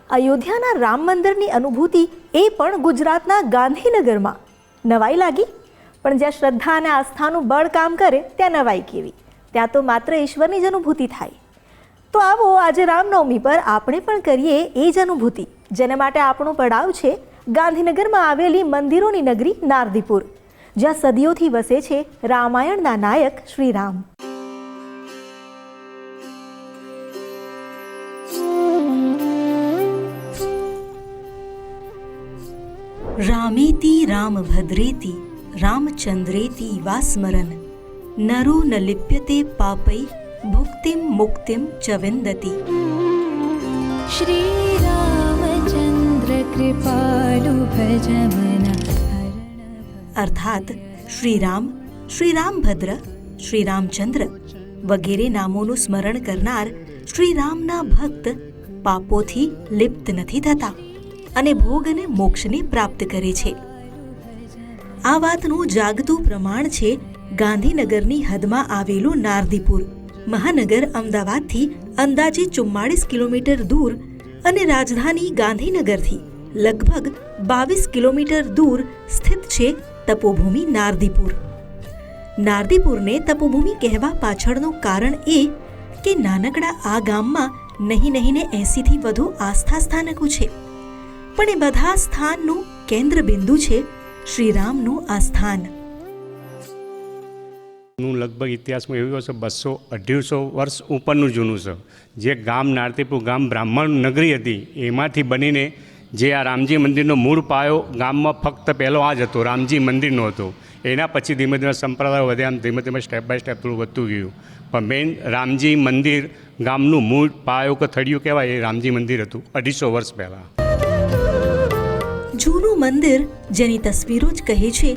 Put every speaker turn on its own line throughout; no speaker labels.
અયોધ્યાના રામ મંદિરની અનુભૂતિ એ પણ ગુજરાતના ગાંધીનગરમાં. નવાઈ લાગી? પણ જ્યાં શ્રદ્ધા અને આસ્થાનું બળ કામ કરે ત્યાં નવાઈ કેવી? ત્યાં તો માત્ર ઈશ્વરની જ અનુભૂતિ થાય. તો આવો આજે રામનવમી પર આપણે પણ કરીએ એ જ અનુભૂતિ, જેને માટે આપણો પડાવ છે ગાંધીનગરમાં આવેલી મંદિરોની નગરી નારદીપુર, જ્યાં સદીઓથી વસે છે રામાયણના નાયક શ્રીરામ. રામેતિ રામભદ્રેતિ રામચંદ્રેતિ વા સ્મરન નરો ન લિપ્યતે પાપૈ ભુક્તિમ મુક્તિમ ચ વિંદતિ.
શ્રી રામચંદ્ર કૃપાલુ ભજમન.
અર્થાત શ્રીરામ, શ્રીરામભદ્ર, શ્રીરામચંદ્ર વગેરે નામોનું સ્મરણ કરનાર શ્રીરામના ભક્ત પાપોથી લિપ્ત નથી થતા અને ભોગ અને મોક્ષને પ્રાપ્ત કરે છે. આ વાતનું જાગતું પ્રમાણ છે ગાંધીનગરની હદમાં આવેલું નારદીપુર. મહાનગર અમદાવાદથી અંદાજે 44 કિલોમીટર દૂર અને રાજધાની ગાંધીનગરથી લગભગ 22 કિલોમીટર દૂર સ્થિત છે તપોભૂમિ નારદીપુર. નારદીપુરને તપોભૂમિ કહેવા પાછળનું કારણ એ કે નાનકડા આ ગામમાં નહીં 80થી વધુ આસ્થા સ્થાનકો છે, પણ એ બધા સ્થાનનું કેન્દ્ર બિંદુ છે શ્રીરામનું આ સ્થાન.
લગભગ ઇતિહાસમાં એવું છે 200-250 વર્ષ ઉપરનું જૂનું છે. જે ગામ નારદીપુર ગામ બ્રાહ્મણ નગરી હતી, એમાંથી બનીને જે આ રામજી મંદિરનો મૂળ પાયો ગામમાં ફક્ત પહેલો આ જ હતો, રામજી મંદિરનો હતો. એના પછી ધીમે ધીમે સંપ્રદાયો વધ્યા, આમ ધીમે સ્ટેપ બાય સ્ટેપ થોડું વધતું ગયું. પણ મેઇન રામજી મંદિર ગામનું મૂળ પાયો કે થડિયું કહેવાય એ રામજી મંદિર હતું 250 વર્ષ પહેલાં.
જૂનું મંદિર જેની તસવીરો જ કહે છે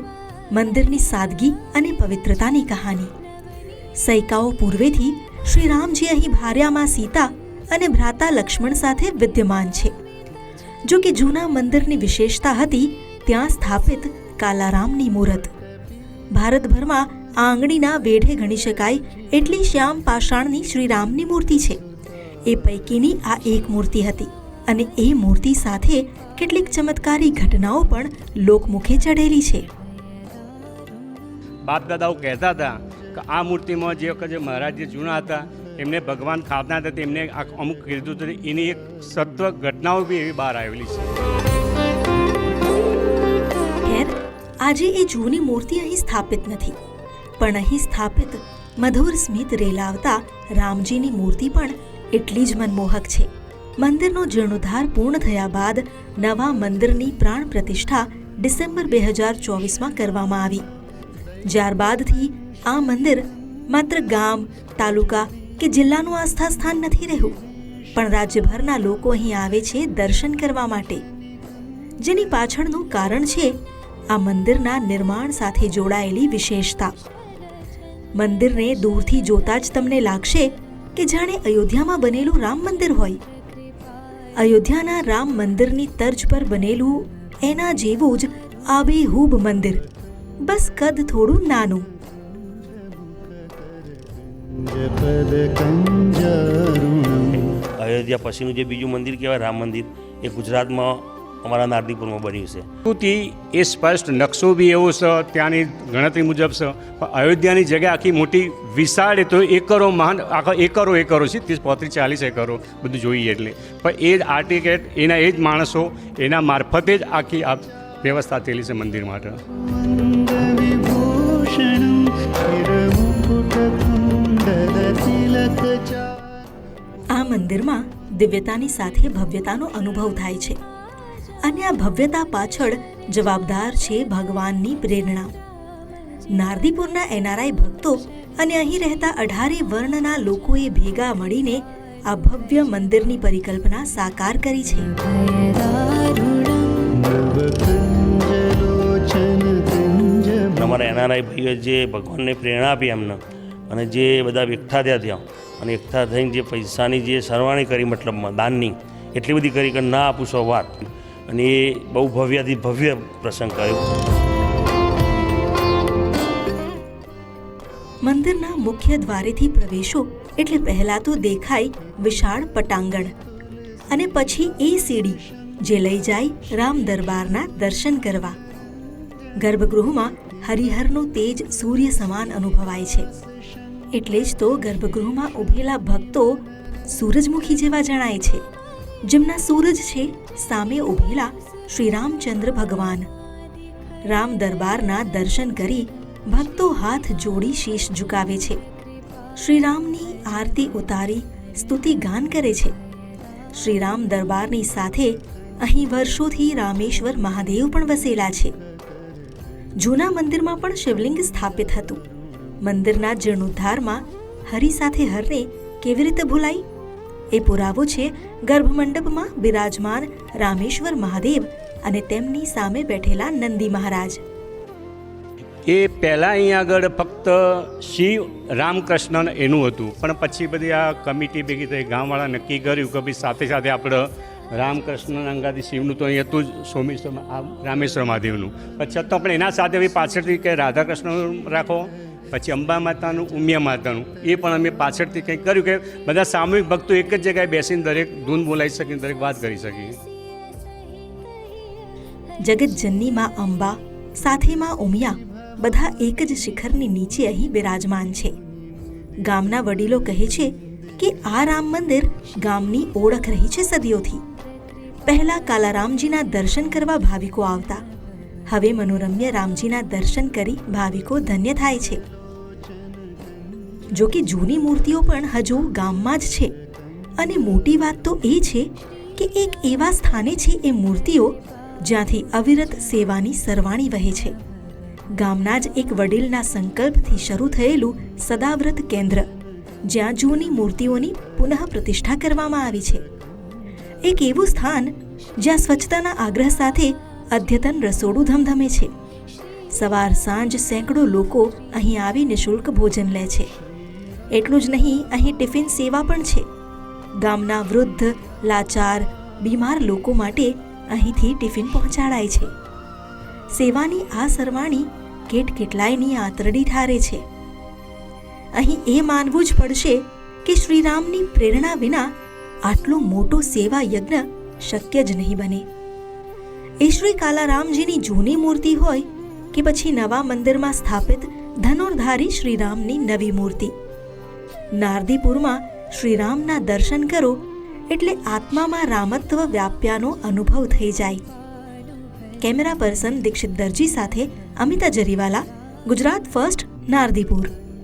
મંદિરની સાદગી અને પવિત્રતાની કહાની. સૈકાઓ પૂર્વેથી શ્રીરામજી અહીં ભાર્યામાં સીતા અને ભ્રાતા લક્ષ્મણ સાથે વિદ્યમાન છે. જો કે જૂના મંદિરની વિશેષતા હતી ત્યાં સ્થાપિત કાલારામની મૂર્ત. ભારતભરમાં આંગળીના વેઢે ગણી શકાય એટલી શ્યામ પાષાણની શ્રીરામની મૂર્તિ છે. એ પૈકીની આ એક મૂર્તિ હતી અને એ મૂર્તિ સાથે કેટલીક ચમત્કારી ઘટનાઓ પણ લોકમુખે ચઢેલી છે.
બાપ દાદાઓ કહેતા હતા કે આ મૂર્તિમાં જે વખત જે મહારાજ જે જૂના હતા એમને ભગવાન ખાવતા હતા, તેમને અમુક કીધું હતું, એની એક સત્વ ઘટનાઓ બી એવી બહાર આવેલી છે.
ખેર, આજે એ જૂની મૂર્તિ અહીં સ્થાપિત નથી, પણ અહીં સ્થાપિત મધુર સ્મિત રેલાવતા રામજીની મૂર્તિ પણ એટલી જ મનમોહક છે. મંદિરનો જીર્ણોદ્ધાર પૂર્ણ થયા બાદ નવા મંદિરની પ્રાણ પ્રતિષ્ઠા ડિસેમ્બર 2024માં કરવામાં આવી. ત્યારબાદથી આ મંદિર માત્ર ગામ, તાલુકા કે જિલ્લાનું આસ્થા સ્થાન નથી રહ્યું, પણ રાજ્યભરના લોકો અહીં આવે છે દર્શન કરવા માટે. જેની પાછળનું કારણ છે આ મંદિરના નિર્માણ સાથે જોડાયેલી વિશેષતા. મંદિરને દૂરથી જોતા જ તમને લાગશે કે જાણે અયોધ્યામાં બનેલું રામ મંદિર હોય. અયોધ્યાના રામ મંદિરની તર્જ પર બનેલું એના જેવું જ આબેહૂબ મંદિર, બસ કદ થોડું નાનું.
અયોધ્યા પછીનું જે બીજું મંદિર કહેવાય રામ મંદિર, એ ગુજરાતમાં અમારા નારદીપુરમાં બન્યું છે.
એ સ્પષ્ટ નકશો બી એવો છે, ત્યાંની ગણતરી મુજબ છે. પણ અયોધ્યાની જગ્યા આખી મોટી વિશાળ, તો એકરો મહાન, આખા એકરો છે, 30-40 એકરો બધું જોઈએ. એટલે પણ એ જ આર્ટિકેટ, એના એ જ માણસો, એના મારફતે જ આખી આ વ્યવસ્થા થયેલી છે મંદિર માટે.
આ મંદિરમાં દિવ્યતાની સાથે ભવ્યતાનો અનુભવ થાય છે અને આ ભવ્યતા પાછળ જવાબદાર છે ભગવાનની પ્રેરણા. નારદીપુરના NRI ભક્તો અને અહીં રહેતા 18 વર્ણના લોકોએ ભેગા મળીને આ ભવ્ય મંદિરની પરિકલ્પના સાકાર કરી છે.
અમારા NRI ભાઈઓ જે ભગવાનને પ્રેરણા આપી એમને, અને જે બધા એકઠા થયા ત્યાં, અને એકઠા થઈને જે પૈસાની જે સરવાણી કરી, મતલબમાં દાનની એટલી બધી કરી કે ના પૂછો વાત. અને એ બહુ ભવ્યથી ભવ્ય પ્રસંગ કર્યો.
મંદિરના મુખ્ય દ્વારેથી પ્રવેશો એટલે પહેલા તો દેખાય વિશાળ પટાંગણ. અને પછી એ સીડી જે લઈ જાય રામ દરબારના દર્શન કરવા. ગર્ભગૃહમાં હરિહરનું તેજ સૂર્ય સમાન અનુભવાય છે. એટલે જ તો ગર્ભગૃહમાં ઉભેલા ભક્તો સૂરજમુખી જેવા જણાય છે, જેમના સૂરજ છે સામે ઉભેલા શ્રી રામચંદ્ર ભગવાન. રામ દરબારના દર્શન કરી ભક્તો હાથ જોડી શીશ ઝુકાવે છે. શ્રીરામની આરતી ઉતારી સ્તુતિ ગાન કરે છે. શ્રીરામ દરબારની સાથે અહીં વર્ષોથી રામેશ્વર મહાદેવ પણ વસેલા છે. જૂના મંદિરમાં પણ શિવલિંગ સ્થાપિત હતું. મંદિરના જીર્ણોદ્ધારમાં હરિ સાથે હરને કેવી રીતે ભૂલાઈ? એ પુરાવો છે ગર્ભમંડપમાં બિરાજમાન રામેશ્વર મહાદેવ અને તેમની સામે બેઠેલા નંદી મહારાજ.
એ પહેલાં અહીંયા આગળ ફક્ત શિવ રામકૃષ્ણ એનું હતું, પણ પછી બધી આ કમિટી ભેગી થઈ ગામવાળા નક્કી કર્યું કે ભાઈ સાથે સાથે આપણે રામકૃષ્ણ અંગાથી શિવનું તો અહીં હતું જ, સોમેશ્વર રામેશ્વર મહાદેવનું. પણ છતાં પણ એના સાથે ભાઈ પાછળથી કંઈ રાધાકૃષ્ણ રાખો, પછી અંબા માતાનું, ઉમિયા માતાનું, એ પણ અમે પાછળથી કંઈક કર્યું કે બધા સામૂહિક ભક્તો એક જ જગ્યાએ બેસીને દરેક ધૂન બોલાવી શકીએ, દરેક વાત કરી શકીએ.
જગતજનની માં અંબા સાથે માં ઉમિયા બધા એક જ શિખરની નીચે અહીં બિરાજમાન છે. ગામના વડીલો કહે છે કે આ રામ મંદિર ગામની ઓળખ રહી છે સદીઓથી. પહેલા કાલારામજીના દર્શન કરવા ભાવિકો આવતા. હવે મનોરમ્ય રામજીના દર્શન કરી ભાવિકો ધન્ય થાય છે. જો કે જૂની મૂર્તિઓ પણ હજુ ગામમાં જ છે. અને મોટી વાત તો એ છે કે એક એવા સ્થાને છે એ મૂર્તિઓ જ્યાંથી અવિરત સેવાની સરવાણી વહે છે. ગામના જ એક વડીલના સંકલ્પથી શરૂ થયેલું સદાવ્રત કેન્દ્ર, જ્યાં જૂની મૂર્તિઓની પુનઃ પ્રતિષ્ઠા કરવામાં આવી છે. એક એવું સ્થાન જ્યાં સ્વચ્છતાના આગ્રહ સાથે અદ્યતન રસોડું ધમધમે છે. સવાર સાંજ સેંકડો લોકો અહીં આવી નિઃશુલ્ક ભોજન લે છે. એટલું જ નહીં, અહીં ટિફિન સેવા પણ છે. ગામના વૃદ્ધ, લાચાર, બીમાર લોકો માટે અહીંથી ટિફિન પહોંચાડાય છે. સેવાની આ સરવાણી કેટલાયની આંતરડી ઠારે છે. અહીં એ માનવું જ પડશે કે શ્રીરામની પ્રેરણા વિના આટલો મોટો સેવા યજ્ઞ શક્ય જ નહીં બને. એ શ્રી કાલારામજીની જૂની મૂર્તિ હોય કે પછી નવા મંદિરમાં સ્થાપિત ધનુર્ધારી શ્રીરામની નવી મૂર્તિ, નારદીપુરમાં શ્રીરામના દર્શન કરો એટલે આત્મામાં રામત્વ વ્યાપ્યાનો અનુભવ થઈ જાય. કેમેરા પર્સન દીક્ષિત દરજી સાથે અમિતા જરીવાલા, ગુજરાત ફર્સ્ટ, નારદીપુર.